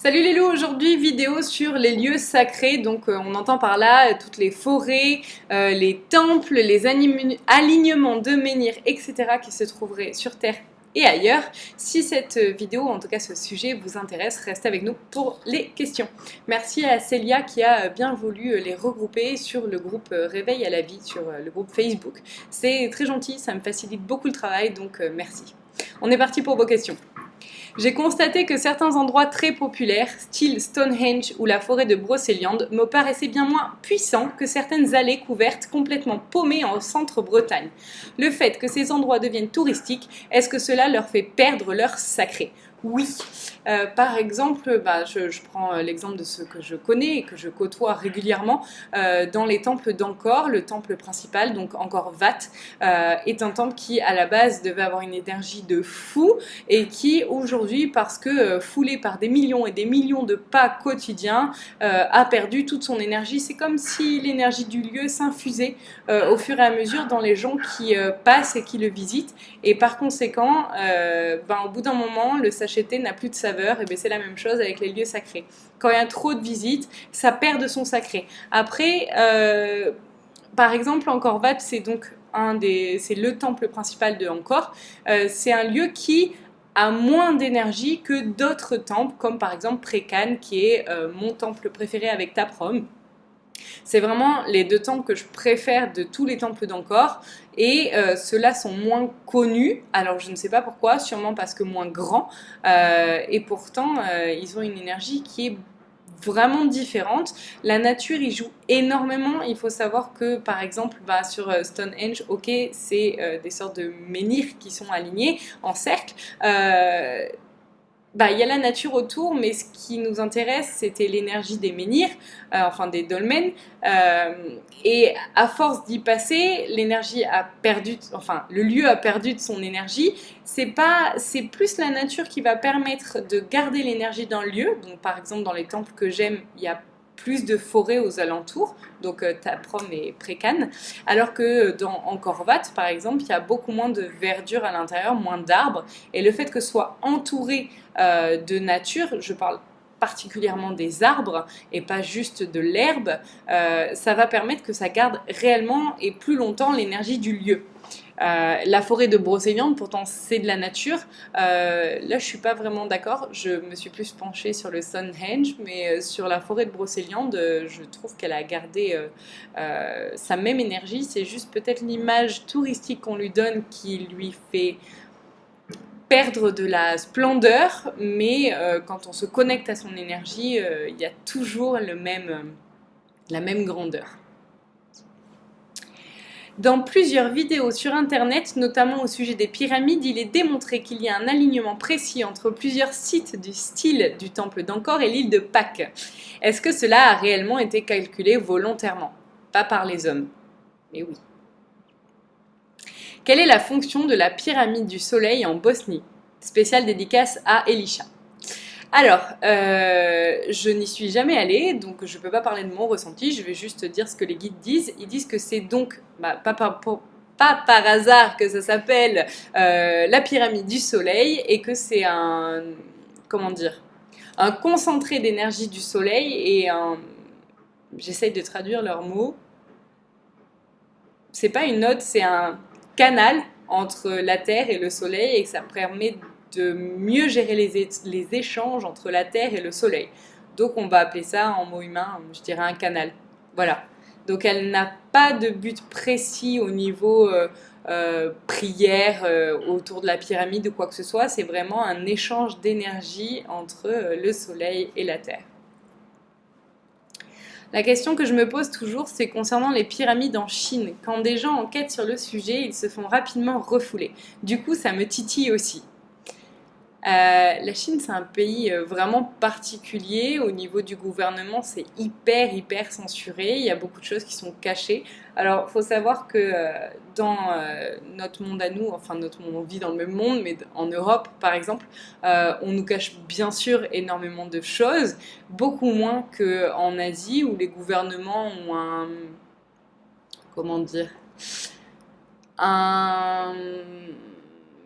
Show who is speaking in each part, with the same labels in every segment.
Speaker 1: Salut les loups, aujourd'hui vidéo sur les lieux sacrés, donc on entend par là toutes les forêts, les temples, les alignements de menhirs, etc. qui se trouveraient sur Terre et ailleurs. Si cette vidéo, en tout cas ce sujet vous intéresse, restez avec nous pour les questions. Merci à Célia qui a bien voulu les regrouper sur le groupe Réveil à la vie, sur le groupe Facebook. C'est très gentil, ça me facilite beaucoup le travail, donc merci. On est parti pour vos questions. J'ai constaté que certains endroits très populaires, style Stonehenge ou la forêt de Brocéliande, me paraissaient bien moins puissants que certaines allées couvertes complètement paumées en centre-Bretagne. Le fait que ces endroits deviennent touristiques, est-ce que cela leur fait perdre leur sacré ? Oui. Par exemple, je prends l'exemple de ceux que je connais et que je côtoie régulièrement. Dans les temples d'Angkor, le temple principal, donc Angkor Wat, est un temple qui à la base devait avoir une énergie de fou et qui aujourd'hui, parce que foulé par des millions et des millions de pas quotidiens, a perdu toute son énergie. C'est comme si l'énergie du lieu s'infusait au fur et à mesure dans les gens qui passent et qui le visitent. Et par conséquent, au bout d'un moment, le sachet-thé n'a plus de saveur. Et bien c'est la même chose avec les lieux sacrés. Quand il y a trop de visites, ça perd de son sacré. Après, par exemple, Angkor Wat, c'est donc c'est le temple principal de Angkor. C'est un lieu qui a moins d'énergie que d'autres temples, comme par exemple Prekan, qui est mon temple préféré avec Taprom. C'est vraiment les deux temples que je préfère de tous les temples d'Angkor. Et ceux-là sont moins connus, alors je ne sais pas pourquoi, sûrement parce que moins grands. Et pourtant, ils ont une énergie qui est vraiment différente. La nature y joue énormément. Il faut savoir que, par exemple, sur Stonehenge, ok, c'est des sortes de menhirs qui sont alignés en cercle. Il y a la nature autour, mais ce qui nous intéresse, c'était l'énergie des menhirs, des dolmens. Et à force d'y passer, le lieu a perdu de son énergie. C'est plus la nature qui va permettre de garder l'énergie d'un lieu. Donc, par exemple, dans les temples que j'aime, il y a plus de forêts aux alentours, donc Taprom et Prekan, alors que dans Angkor Wat, par exemple, il y a beaucoup moins de verdure à l'intérieur, moins d'arbres, et le fait que ce soit entouré de nature, je parle particulièrement des arbres et pas juste de l'herbe, ça va permettre que ça garde réellement et plus longtemps l'énergie du lieu. La forêt de Brocéliande, pourtant c'est de la nature. Là, je suis pas vraiment d'accord. Je me suis plus penchée sur le Stonehenge, mais sur la forêt de Brocéliande, je trouve qu'elle a gardé sa même énergie. C'est juste peut-être l'image touristique qu'on lui donne qui lui fait perdre de la splendeur, mais quand on se connecte à son énergie, il y a toujours la même grandeur. Dans plusieurs vidéos sur internet, notamment au sujet des pyramides, il est démontré qu'il y a un alignement précis entre plusieurs sites du style du temple d'Angkor et l'île de Pâques. Est-ce que cela a réellement été calculé volontairement? Pas par les hommes. Mais oui. Quelle est la fonction de la pyramide du soleil en Bosnie? Spéciale dédicace à Elisha. Alors, je n'y suis jamais allée, donc je ne peux pas parler de mon ressenti, je vais juste dire ce que les guides disent. Ils disent que c'est donc, pas par hasard que ça s'appelle la pyramide du soleil, et que c'est un concentré d'énergie du soleil, et j'essaye de traduire leurs mots. C'est pas une note, c'est un canal entre la Terre et le soleil, et que ça permet de mieux gérer les échanges entre la Terre et le Soleil. Donc on va appeler ça en mots humains, je dirais un canal. Voilà. Donc elle n'a pas de but précis au niveau prière autour de la pyramide ou quoi que ce soit. C'est vraiment un échange d'énergie entre le Soleil et la Terre. La question que je me pose toujours, c'est concernant les pyramides en Chine. Quand des gens enquêtent sur le sujet, ils se font rapidement refouler. Du coup, ça me titille aussi. La Chine, c'est un pays vraiment particulier. Au niveau du gouvernement, c'est hyper censuré. Il y a beaucoup de choses qui sont cachées. Alors, il faut savoir que dans notre monde à nous, on vit dans le même monde, mais en Europe, par exemple, on nous cache bien sûr énormément de choses, beaucoup moins qu'en Asie, où les gouvernements ont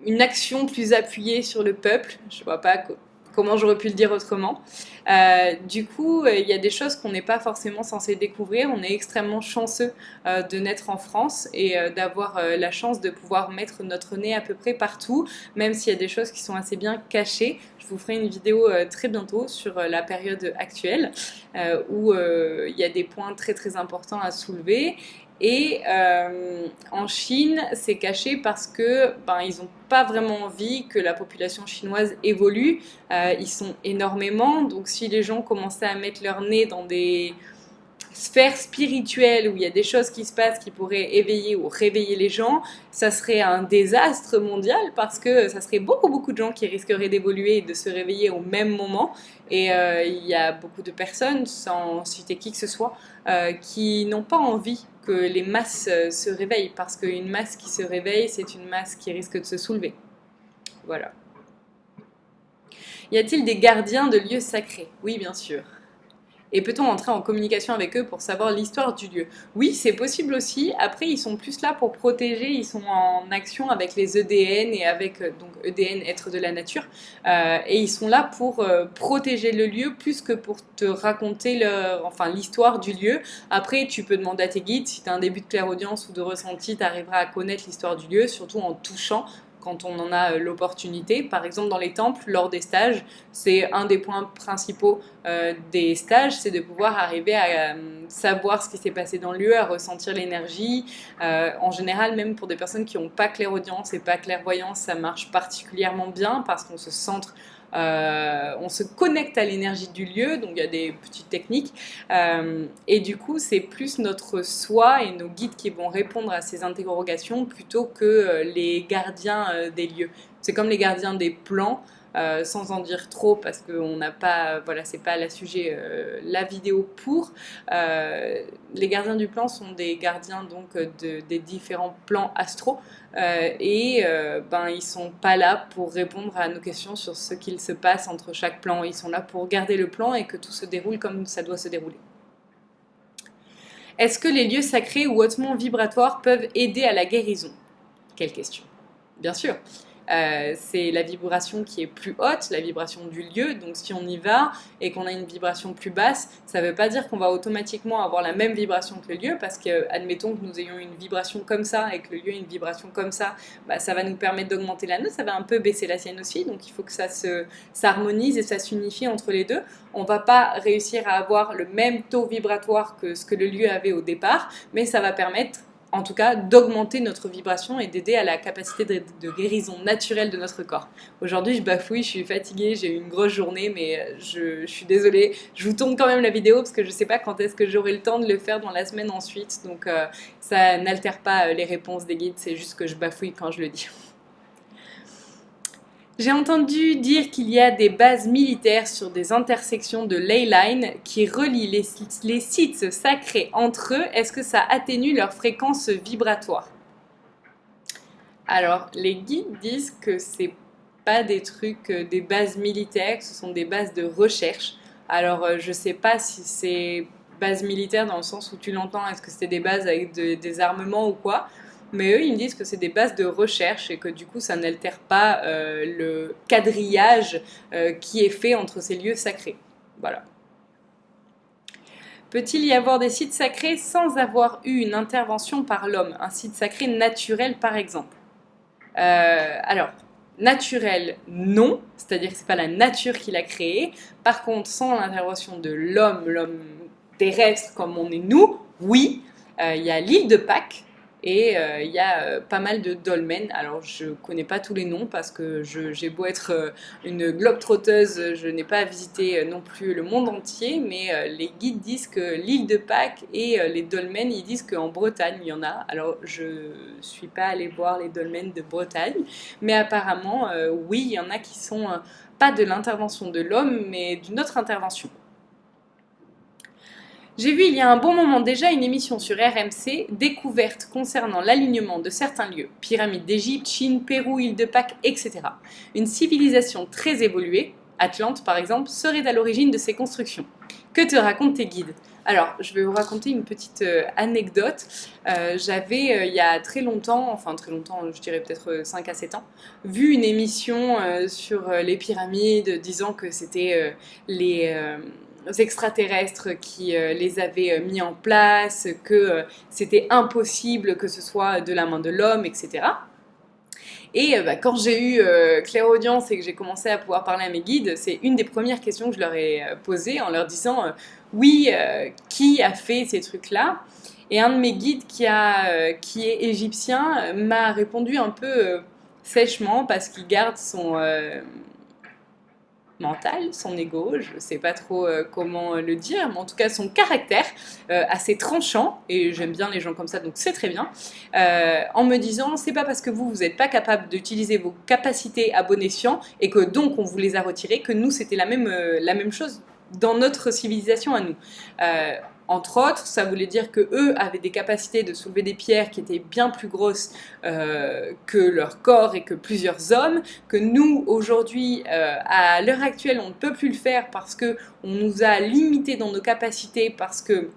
Speaker 1: une action plus appuyée sur le peuple. Je vois pas comment j'aurais pu le dire autrement. Du coup, il y a des choses qu'on n'est pas forcément censé découvrir. On est extrêmement chanceux de naître en France et d'avoir la chance de pouvoir mettre notre nez à peu près partout, même s'il y a des choses qui sont assez bien cachées. Je vous ferai une vidéo très bientôt sur la période actuelle où il y a des points très très importants à soulever. Et en Chine, c'est caché parce que ils n'ont pas vraiment envie que la population chinoise évolue. Ils sont énormément, donc si les gens commençaient à mettre leur nez dans des sphère spirituelle où il y a des choses qui se passent qui pourraient éveiller ou réveiller les gens, ça serait un désastre mondial parce que ça serait beaucoup de gens qui risqueraient d'évoluer et de se réveiller au même moment. Et il y a beaucoup de personnes, sans citer qui que ce soit, qui n'ont pas envie que les masses se réveillent parce qu'une masse qui se réveille, c'est une masse qui risque de se soulever. Voilà. Y a-t-il des gardiens de lieux sacrés? Oui, bien sûr. Et peut-on entrer en communication avec eux pour savoir l'histoire du lieu? Oui, c'est possible aussi. Après, ils sont plus là pour protéger. Ils sont en action avec les EDN et avec donc EDN, êtres de la nature. Et ils sont là pour protéger le lieu plus que pour te raconter l'histoire du lieu. Après, tu peux demander à tes guides. Si tu as un début de clairaudience ou de ressenti, tu arriveras à connaître l'histoire du lieu, surtout en touchant quand on en a l'opportunité. Par exemple, dans les temples, lors des stages, c'est un des points principaux des stages, c'est de pouvoir arriver à savoir ce qui s'est passé dans le lieu, à ressentir l'énergie. En général, même pour des personnes qui n'ont pas clairaudience et pas clairvoyance, ça marche particulièrement bien parce qu'on se centre on se connecte à l'énergie du lieu, donc il y a des petites techniques, et du coup c'est plus notre soi et nos guides qui vont répondre à ces interrogations plutôt que les gardiens des lieux. C'est comme les gardiens des plans, sans en dire trop parce que on n'a pas, voilà, c'est pas la vidéo pour. Les gardiens du plan sont des gardiens donc des différents plans astraux et ils sont pas là pour répondre à nos questions sur ce qu'il se passe entre chaque plan. Ils sont là pour garder le plan et que tout se déroule comme ça doit se dérouler. Est-ce que les lieux sacrés ou hautement vibratoires peuvent aider à la guérison? Quelle question. Bien sûr. C'est la vibration qui est plus haute, la vibration du lieu. Donc si on y va et qu'on a une vibration plus basse, ça ne veut pas dire qu'on va automatiquement avoir la même vibration que le lieu, parce que admettons que nous ayons une vibration comme ça et que le lieu ait une vibration comme ça, ça va nous permettre d'augmenter la nôtre, ça va un peu baisser la sienne aussi. Donc il faut que ça s'harmonise et ça s'unifie entre les deux. On ne va pas réussir à avoir le même taux vibratoire que ce que le lieu avait au départ, mais ça va permettre en tout cas d'augmenter notre vibration et d'aider à la capacité de guérison naturelle de notre corps. Aujourd'hui je bafouille, je suis fatiguée, j'ai eu une grosse journée, mais je suis désolée, je vous tourne quand même la vidéo parce que je ne sais pas quand est-ce que j'aurai le temps de le faire dans la semaine ensuite, donc ça n'altère pas les réponses des guides, c'est juste que je bafouille quand je le dis. J'ai entendu dire qu'il y a des bases militaires sur des intersections de ley line qui relient les sites sacrés entre eux. Est-ce que ça atténue leur fréquence vibratoire? Alors, les guides disent que c'est pas des trucs, des bases militaires, que ce sont des bases de recherche. Alors, je sais pas si c'est bases militaires dans le sens où tu l'entends, est-ce que c'est des bases avec des armements ou quoi? Mais eux, ils me disent que c'est des bases de recherche et que du coup, ça n'altère pas le quadrillage qui est fait entre ces lieux sacrés. Voilà. Peut-il y avoir des sites sacrés sans avoir eu une intervention par l'homme? Un site sacré naturel, par exemple? Alors, naturel, non. C'est-à-dire que ce n'est pas la nature qui l'a créé. Par contre, sans l'intervention de l'homme terrestre comme on est nous, oui. Il y a l'île de Pâques. Et il y a pas mal de dolmens. Alors, je connais pas tous les noms parce que j'ai beau être une globe-trotteuse, je n'ai pas visité non plus le monde entier, mais les guides disent que l'île de Pâques et les dolmens, ils disent qu'en Bretagne, il y en a. Alors, je suis pas allée voir les dolmens de Bretagne, mais apparemment, oui, il y en a qui sont pas de l'intervention de l'homme, mais d'une autre intervention. J'ai vu il y a un bon moment déjà une émission sur RMC, découverte concernant l'alignement de certains lieux, pyramides d'Égypte, Chine, Pérou, île de Pâques, etc. Une civilisation très évoluée, Atlante par exemple, seraient à l'origine de ces constructions. Que te racontent tes guides? Alors, je vais vous raconter une petite anecdote. J'avais, il y a très longtemps, enfin très longtemps, je dirais peut-être 5 à 7 ans, vu une émission sur les pyramides disant que c'était les extraterrestres qui les avaient mis en place, que c'était impossible que ce soit de la main de l'homme, etc. Et quand j'ai eu clairaudience et que j'ai commencé à pouvoir parler à mes guides, c'est une des premières questions que je leur ai posées en leur disant oui, qui a fait ces trucs-là? Et un de mes guides qui est égyptien m'a répondu un peu sèchement parce qu'il garde son mental, son ego, je ne sais pas trop comment le dire, mais en tout cas son caractère assez tranchant, et j'aime bien les gens comme ça, donc c'est très bien, en me disant c'est pas parce que vous n'êtes pas capable d'utiliser vos capacités à bon escient et que donc on vous les a retirées que nous c'était la même chose dans notre civilisation à nous. Entre autres, ça voulait dire que eux avaient des capacités de soulever des pierres qui étaient bien plus grosses que leur corps et que plusieurs hommes, que nous, aujourd'hui, à l'heure actuelle, on ne peut plus le faire parce qu'on nous a limités dans nos capacités, parce que,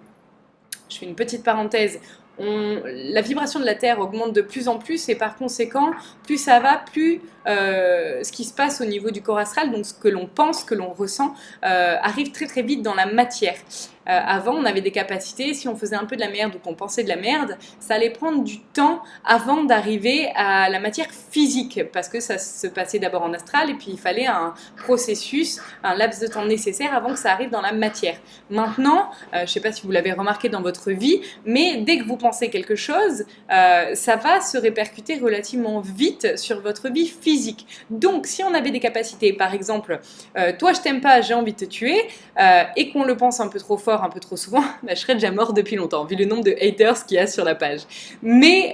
Speaker 1: je fais une petite parenthèse, la vibration de la Terre augmente de plus en plus et par conséquent, plus ça va, plus ce qui se passe au niveau du corps astral, donc ce que l'on pense, que l'on ressent, arrive très très vite dans la matière. Avant, on avait des capacités, si on faisait un peu de la merde ou qu'on pensait de la merde, ça allait prendre du temps avant d'arriver à la matière physique, parce que ça se passait d'abord en astral et puis il fallait un processus, un laps de temps nécessaire avant que ça arrive dans la matière. Maintenant, je ne sais pas si vous l'avez remarqué dans votre vie, mais dès que vous pensez quelque chose, ça va se répercuter relativement vite sur votre vie physique. Donc, si on avait des capacités, par exemple, toi je t'aime pas, j'ai envie de te tuer, et qu'on le pense un peu trop fort, un peu trop souvent, bah, je serais déjà mort depuis longtemps, vu le nombre de haters qu'il y a sur la page. Mais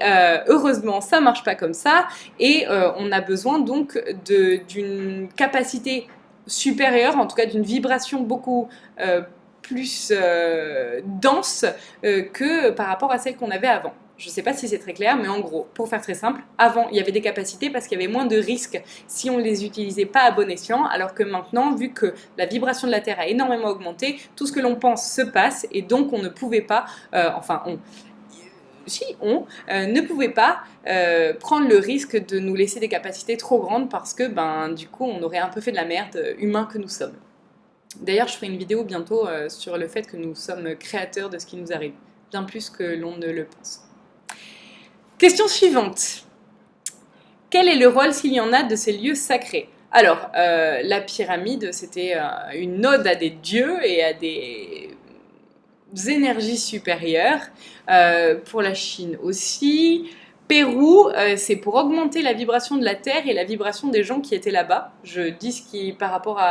Speaker 1: heureusement, ça marche pas comme ça, et on a besoin donc d'une capacité supérieure, en tout cas d'une vibration beaucoup plus dense que par rapport à celle qu'on avait avant. Je ne sais pas si c'est très clair, mais en gros, pour faire très simple, avant, il y avait des capacités parce qu'il y avait moins de risques si on ne les utilisait pas à bon escient, alors que maintenant, vu que la vibration de la Terre a énormément augmenté, tout ce que l'on pense se passe, et donc on ne pouvait pas, ne pouvait pas prendre le risque de nous laisser des capacités trop grandes parce que, du coup, on aurait un peu fait de la merde, humains que nous sommes. D'ailleurs, je ferai une vidéo bientôt sur le fait que nous sommes créateurs de ce qui nous arrive, bien plus que l'on ne le pense. Question suivante. Quel est le rôle, s'il y en a, de ces lieux sacrés? Alors, la pyramide, c'était une ode à des dieux et à des énergies supérieures. Pour la Chine aussi. Pérou, c'est pour augmenter la vibration de la Terre et la vibration des gens qui étaient là-bas. Je dis ce qui par rapport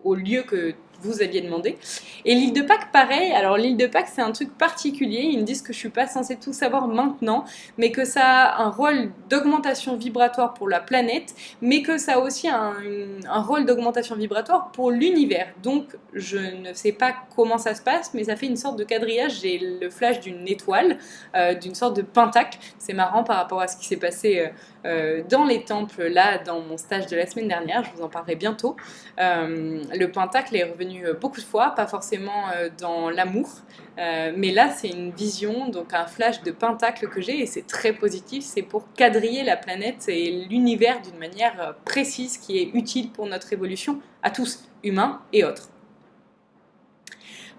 Speaker 1: au lieu que vous aviez demandé. Et l'île de Pâques, pareil. Alors l'île de Pâques, c'est un truc particulier. Ils me disent que je suis pas censée tout savoir maintenant, mais que ça a un rôle d'augmentation vibratoire pour la planète, mais que ça a aussi un rôle d'augmentation vibratoire pour l'univers. Donc je ne sais pas comment ça se passe, mais ça fait une sorte de quadrillage. J'ai le flash d'une étoile, d'une sorte de pentacle. C'est marrant par rapport à ce qui s'est passé dans les temples, là, dans mon stage de la semaine dernière. Je vous en parlerai bientôt. Le pentacle est revenu beaucoup de fois, pas forcément dans l'amour, mais là c'est une vision, donc un flash de pentacle que j'ai et c'est très positif, c'est pour quadriller la planète et l'univers d'une manière précise qui est utile pour notre évolution à tous, humains et autres.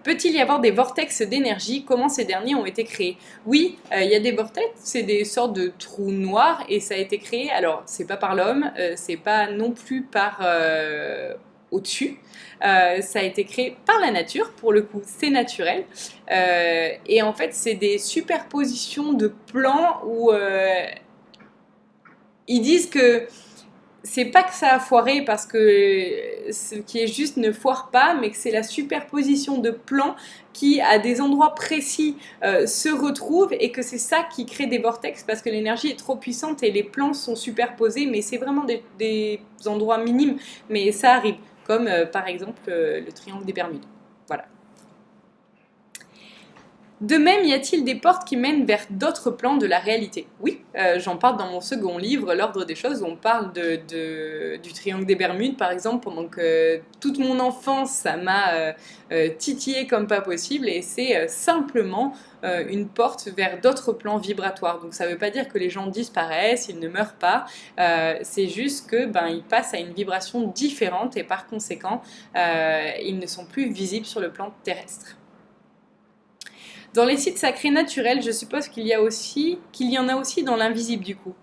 Speaker 1: Peut-il y avoir des vortex d'énergie? Comment ces derniers ont été créés? Oui, il y a des vortex, c'est des sortes de trous noirs et ça a été créé, alors c'est pas par l'homme, c'est pas non plus par au-dessus, ça a été créé par la nature, pour le coup c'est naturel, et en fait c'est des superpositions de plans où ils disent que c'est pas que ça a foiré parce que ce qui est juste ne foire pas, mais que c'est la superposition de plans qui, à des endroits précis, se retrouvent et que c'est ça qui crée des vortex parce que l'énergie est trop puissante et les plans sont superposés, mais c'est vraiment des endroits minimes, mais ça arrive, comme par exemple le triangle des Bermudes. Voilà. De même, y a-t-il des portes qui mènent vers d'autres plans de la réalité? Oui, j'en parle dans mon second livre, L'Ordre des choses, où on parle du triangle des Bermudes, par exemple, pendant que toute mon enfance, ça m'a titillé comme pas possible, et c'est simplement une porte vers d'autres plans vibratoires. Donc ça ne veut pas dire que les gens disparaissent, ils ne meurent pas, c'est juste que ils passent à une vibration différente, et par conséquent, ils ne sont plus visibles sur le plan terrestre. Dans les sites sacrés naturels, je suppose qu'il y en a aussi dans l'invisible du coup.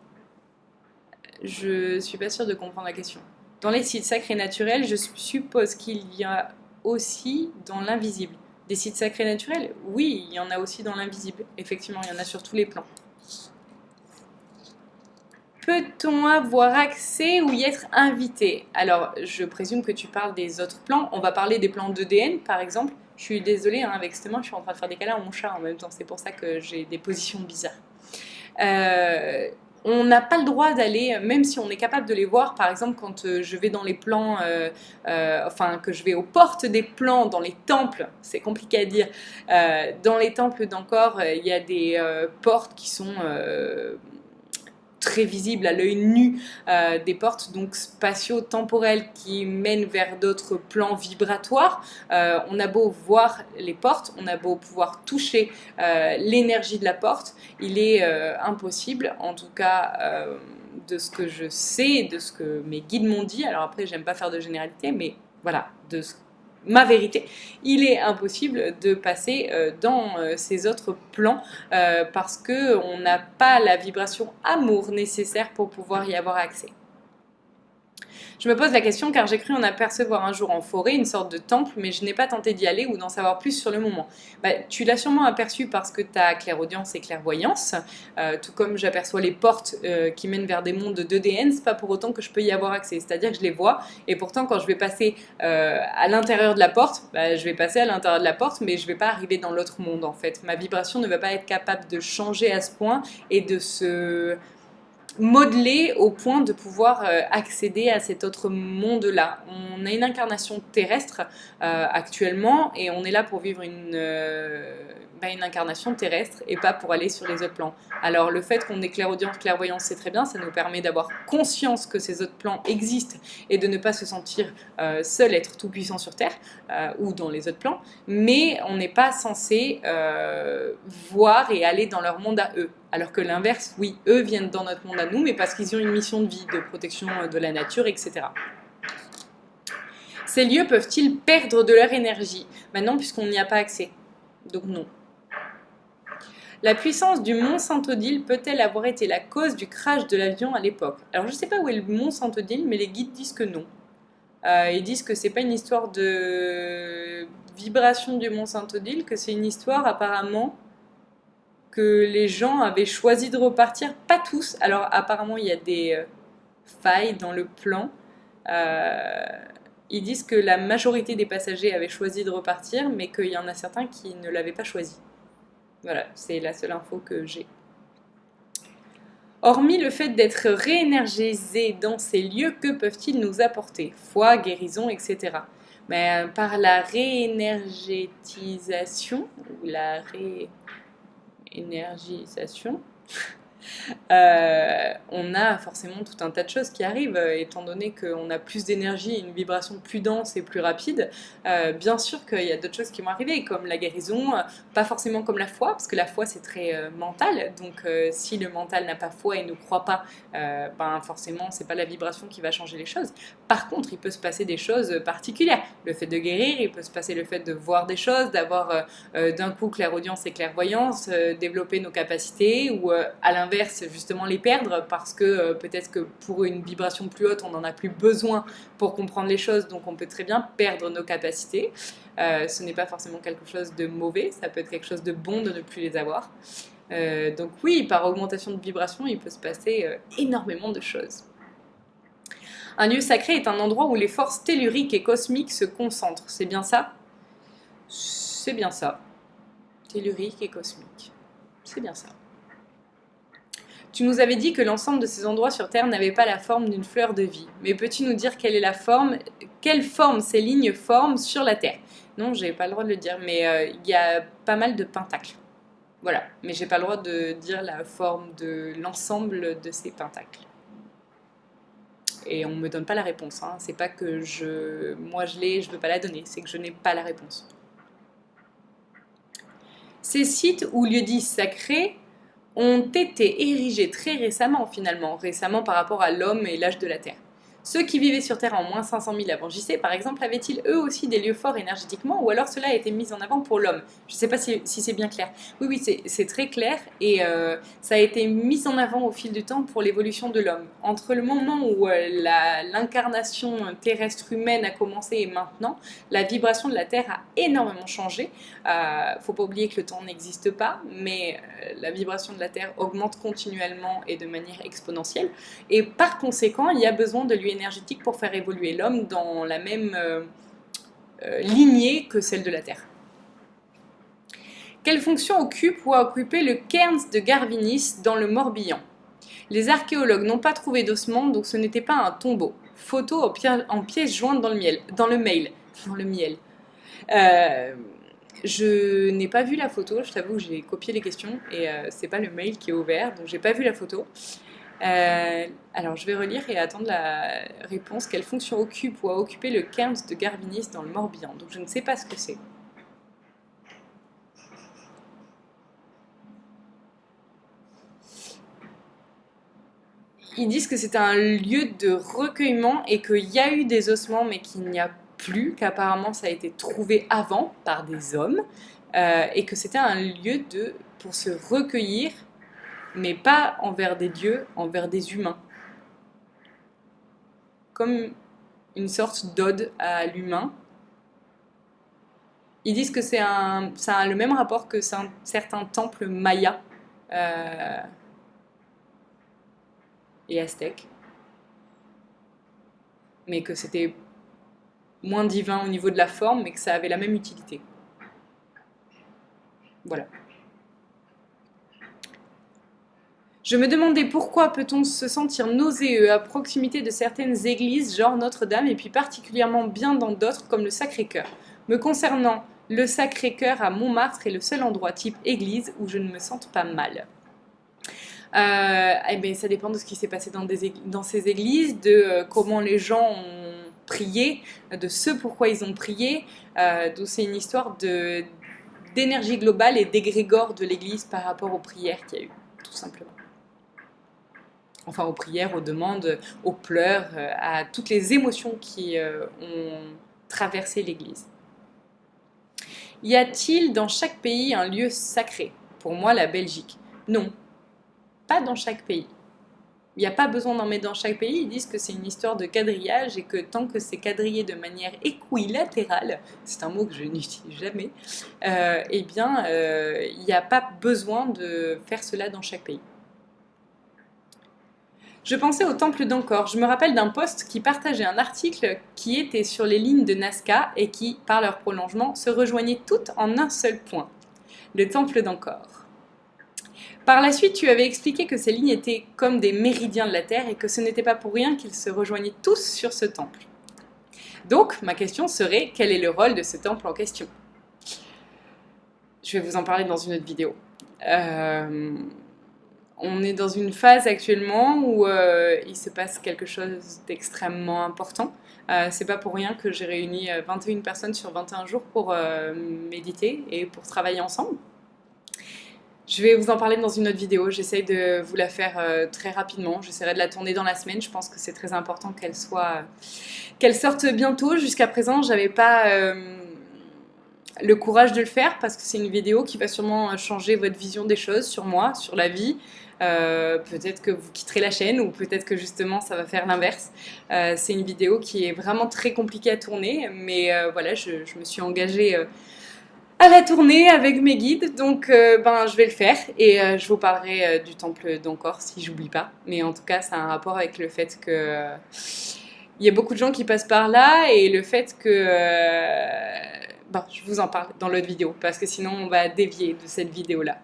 Speaker 1: Je suis pas sûre de comprendre la question. Dans les sites sacrés naturels, je suppose qu'il y a aussi dans l'invisible. Des sites sacrés naturels? Oui, il y en a aussi dans l'invisible. Effectivement, il y en a sur tous les plans. Peut-on avoir accès ou y être invité? Alors, je présume que tu parles des autres plans. On va parler des plans d'EDN, par exemple. Je suis désolée, avec cette main, je suis en train de faire des câlins à mon chat en même temps. C'est pour ça que j'ai des positions bizarres. On n'a pas le droit d'aller, même si on est capable de les voir, par exemple quand je vais dans les plans, que je vais aux portes des plans, dans les temples, c'est compliqué à dire, dans les temples d'Angkor, il y a des portes qui sont très visibles à l'œil nu, des portes donc spatio-temporelles qui mènent vers d'autres plans vibratoires. On a beau voir les portes, on a beau pouvoir toucher l'énergie de la porte, il est impossible, en tout cas de ce que je sais, de ce que mes guides m'ont dit, alors après j'aime pas faire de généralité, mais voilà, ma vérité, il est impossible de passer dans ces autres plans parce qu'on n'a pas la vibration amour nécessaire pour pouvoir y avoir accès. Je me pose la question car j'ai cru en apercevoir un jour en forêt une sorte de temple, mais je n'ai pas tenté d'y aller ou d'en savoir plus sur le moment. Tu l'as sûrement aperçu parce que tu as clairaudience et clairvoyance, tout comme j'aperçois les portes qui mènent vers des mondes d'EDN, c'est pas pour autant que je peux y avoir accès, c'est-à-dire que je les vois, et pourtant quand je vais passer à l'intérieur de la porte, je vais passer à l'intérieur de la porte, mais je vais pas arriver dans l'autre monde en fait. Ma vibration ne va pas être capable de changer à ce point et de se modeler au point de pouvoir accéder à cet autre monde-là. On a une incarnation terrestre actuellement et on est là pour vivre une incarnation terrestre et pas pour aller sur les autres plans. Alors le fait qu'on ait clairaudience, clairvoyance, c'est très bien, ça nous permet d'avoir conscience que ces autres plans existent et de ne pas se sentir seul être tout puissant sur Terre ou dans les autres plans, mais on n'est pas censé voir et aller dans leur monde à eux. Alors que l'inverse, oui, eux viennent dans notre monde à nous, mais parce qu'ils ont une mission de vie, de protection de la nature, etc. Ces lieux peuvent-ils perdre de leur énergie? Non, puisqu'on n'y a pas accès. Donc non. La puissance du mont Saint-Odile peut-elle avoir été la cause du crash de l'avion à l'époque? Alors je ne sais pas où est le mont Saint-Odile, mais les guides disent que non. Ils disent que c'est pas une histoire de vibration du mont Saint-Odile, que c'est une histoire apparemment que les gens avaient choisi de repartir, pas tous. Alors apparemment il y a des failles dans le plan. Ils disent que la majorité des passagers avaient choisi de repartir, mais qu'il y en a certains qui ne l'avaient pas choisi. Voilà, c'est la seule info que j'ai. Hormis le fait d'être réénergisés dans ces lieux, que peuvent-ils nous apporter? Foi, guérison, etc. Mais par la réénergétisation, ou la réénergisation, on a forcément tout un tas de choses qui arrivent, étant donné qu'on a plus d'énergie, une vibration plus dense et plus rapide. Bien sûr qu'il y a d'autres choses qui vont arriver, comme la guérison, pas forcément comme la foi, parce que la foi c'est très mental, donc si le mental n'a pas foi et ne croit pas, forcément c'est pas la vibration qui va changer les choses. Par contre, il peut se passer des choses particulières. Le fait de guérir, il peut se passer le fait de voir des choses, d'avoir d'un coup clairaudience et clairvoyance, développer nos capacités, ou à l'inverse justement les perdre parce que peut-être que pour une vibration plus haute on n'en a plus besoin pour comprendre les choses, donc on peut très bien perdre nos capacités. Ce n'est pas forcément quelque chose de mauvais, ça peut être quelque chose de bon de ne plus les avoir. Donc oui, par augmentation de vibration il peut se passer énormément de choses. Un lieu sacré est un endroit où les forces telluriques et cosmiques se concentrent, c'est bien ça? C'est bien ça. Tellurique et cosmique, c'est bien ça. Tu nous avais dit que l'ensemble de ces endroits sur Terre n'avait pas la forme d'une fleur de vie. Mais peux-tu nous dire quelle forme ces lignes forment sur la Terre? Non, j'ai pas le droit de le dire, mais il y a pas mal de pentacles. Voilà, mais j'ai pas le droit de dire la forme de l'ensemble de ces pentacles. Et on me donne pas la réponse, hein. C'est pas que moi je l'ai, je veux pas la donner, c'est que je n'ai pas la réponse. Ces sites ou lieux-dits sacrés ont été érigés très récemment récemment par rapport à l'homme et l'âge de la Terre. Ceux qui vivaient sur Terre en moins 500 000 avant JC, par exemple, avaient-ils eux aussi des lieux forts énergétiquement, ou alors cela a été mis en avant pour l'homme? Je ne sais pas si c'est bien clair. Oui, c'est très clair, et ça a été mis en avant au fil du temps pour l'évolution de l'homme. Entre le moment où l'incarnation terrestre humaine a commencé et maintenant, la vibration de la Terre a énormément changé. Faut pas oublier que le temps n'existe pas, mais la vibration de la Terre augmente continuellement et de manière exponentielle. Et par conséquent, il y a besoin de lieux énergétiques pour faire évoluer l'homme dans la même lignée que celle de la Terre. Quelle fonction occupe ou a occupé le cairn de Garvinis dans le Morbihan? Les archéologues n'ont pas trouvé d'ossements, donc ce n'était pas un tombeau. Photo en pièces jointes dans le miel. Je n'ai pas vu la photo, je t'avoue que j'ai copié les questions et c'est pas le mail qui est ouvert, donc j'ai pas vu la photo. Alors je vais relire et attendre la réponse. Quelle fonction occupe ou a occupé le cairn de Garvinis dans le Morbihan? Donc je ne sais pas ce que c'est. Ils disent que c'est un lieu de recueillement et qu'il y a eu des ossements mais qu'il n'y a plus, qu'apparemment ça a été trouvé avant par des hommes et que c'était un lieu pour se recueillir, mais pas envers des dieux, envers des humains. Comme une sorte d'ode à l'humain. Ils disent que ça a le même rapport que certains temples mayas et aztèques, mais que c'était moins divin au niveau de la forme, mais que ça avait la même utilité. Voilà. Je me demandais pourquoi peut-on se sentir nauséeux à proximité de certaines églises, genre Notre-Dame, et puis particulièrement bien dans d'autres, comme le Sacré-Cœur. Me concernant, le Sacré-Cœur à Montmartre est le seul endroit type église où je ne me sente pas mal. Eh bien, ça dépend de ce qui s'est passé dans ces églises, de comment les gens ont prié, de ce pourquoi ils ont prié. Donc c'est une histoire d'énergie globale et d'égrégore de l'église par rapport aux prières qu'il y a eu, tout simplement. Enfin, aux prières, aux demandes, aux pleurs, à toutes les émotions qui ont traversé l'église. Y a-t-il dans chaque pays un lieu sacré? Pour moi, la Belgique. Non. Pas dans chaque pays. Il n'y a pas besoin d'en mettre dans chaque pays. Ils disent que c'est une histoire de quadrillage et que tant que c'est quadrillé de manière équilatérale, c'est un mot que je n'utilise jamais, eh bien, il n'y a pas besoin de faire cela dans chaque pays. Je pensais au temple d'Angkor. Je me rappelle d'un post qui partageait un article qui était sur les lignes de Nazca et qui, par leur prolongement, se rejoignaient toutes en un seul point. Le temple d'Angkor. Par la suite, tu avais expliqué que ces lignes étaient comme des méridiens de la Terre et que ce n'était pas pour rien qu'ils se rejoignaient tous sur ce temple. Donc, ma question serait, quel est le rôle de ce temple en question? Je vais vous en parler dans une autre vidéo. On est dans une phase actuellement où il se passe quelque chose d'extrêmement important. C'est pas pour rien que j'ai réuni 21 personnes sur 21 jours pour méditer et pour travailler ensemble. Je vais vous en parler dans une autre vidéo. J'essaye de vous la faire très rapidement. J'essaierai de la tourner dans la semaine. Je pense que c'est très important qu'elle sorte bientôt. Jusqu'à présent, j'avais pas le courage de le faire parce que c'est une vidéo qui va sûrement changer votre vision des choses sur moi, sur la vie. Peut-être que vous quitterez la chaîne ou peut-être que justement ça va faire l'inverse. C'est une vidéo qui est vraiment très compliquée à tourner, mais voilà, je me suis engagée à la tourner avec mes guides, donc je vais le faire et je vous parlerai du temple d'Angkor si j'oublie pas. Mais en tout cas, ça a un rapport avec le fait que il y a beaucoup de gens qui passent par là et le fait que je vous en parle dans l'autre vidéo parce que sinon on va dévier de cette vidéo-là.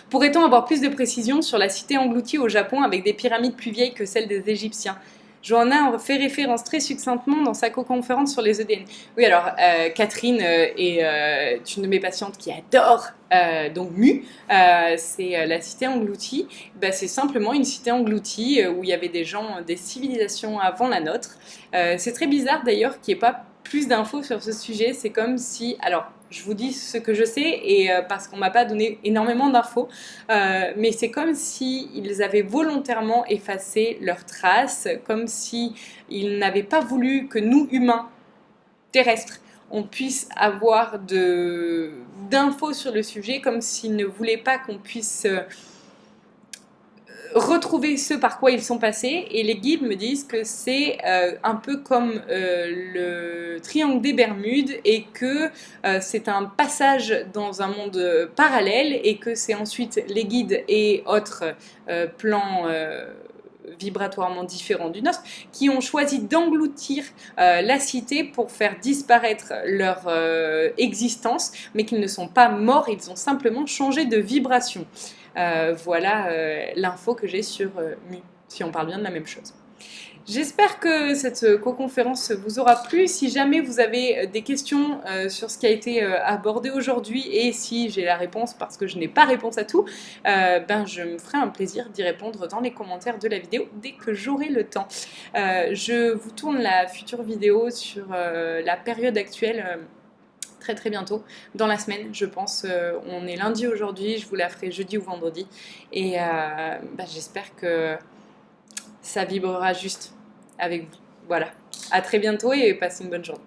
Speaker 1: Pourrait-on avoir plus de précisions sur la cité engloutie au Japon avec des pyramides plus vieilles que celles des Égyptiens? Johanna fait référence très succinctement dans sa co-conférence sur les EDN. Oui, alors Catherine est une de mes patientes qui adore donc Mu, c'est la cité engloutie. Bah, c'est simplement une cité engloutie où il y avait des gens, des civilisations avant la nôtre. C'est très bizarre d'ailleurs qu'il n'y ait pas plus d'infos sur ce sujet. C'est comme si, alors je vous dis ce que je sais et parce qu'on m'a pas donné énormément d'infos, mais c'est comme si ils avaient volontairement effacé leurs traces, comme si ils n'avaient pas voulu que nous humains terrestres on puisse avoir d'infos sur le sujet, comme s'ils ne voulaient pas qu'on puisse retrouver ce par quoi ils sont passés. Et les guides me disent que c'est un peu comme le triangle des Bermudes et que c'est un passage dans un monde parallèle et que c'est ensuite les guides et autres plans vibratoirement différents du nôtre, qui ont choisi d'engloutir la cité pour faire disparaître leur existence, mais qu'ils ne sont pas morts, ils ont simplement changé de vibration. Voilà l'info que j'ai sur Mu, si on parle bien de la même chose. J'espère que cette co-conférence vous aura plu. Si jamais vous avez des questions sur ce qui a été abordé aujourd'hui et si j'ai la réponse parce que je n'ai pas réponse à tout, ben je me ferai un plaisir d'y répondre dans les commentaires de la vidéo dès que j'aurai le temps. Je vous tourne la future vidéo sur la période actuelle très très bientôt, dans la semaine je pense. On est lundi aujourd'hui, je vous la ferai jeudi ou vendredi et ben, j'espère que ça vibrera juste avec vous. Voilà, à très bientôt et passez une bonne journée.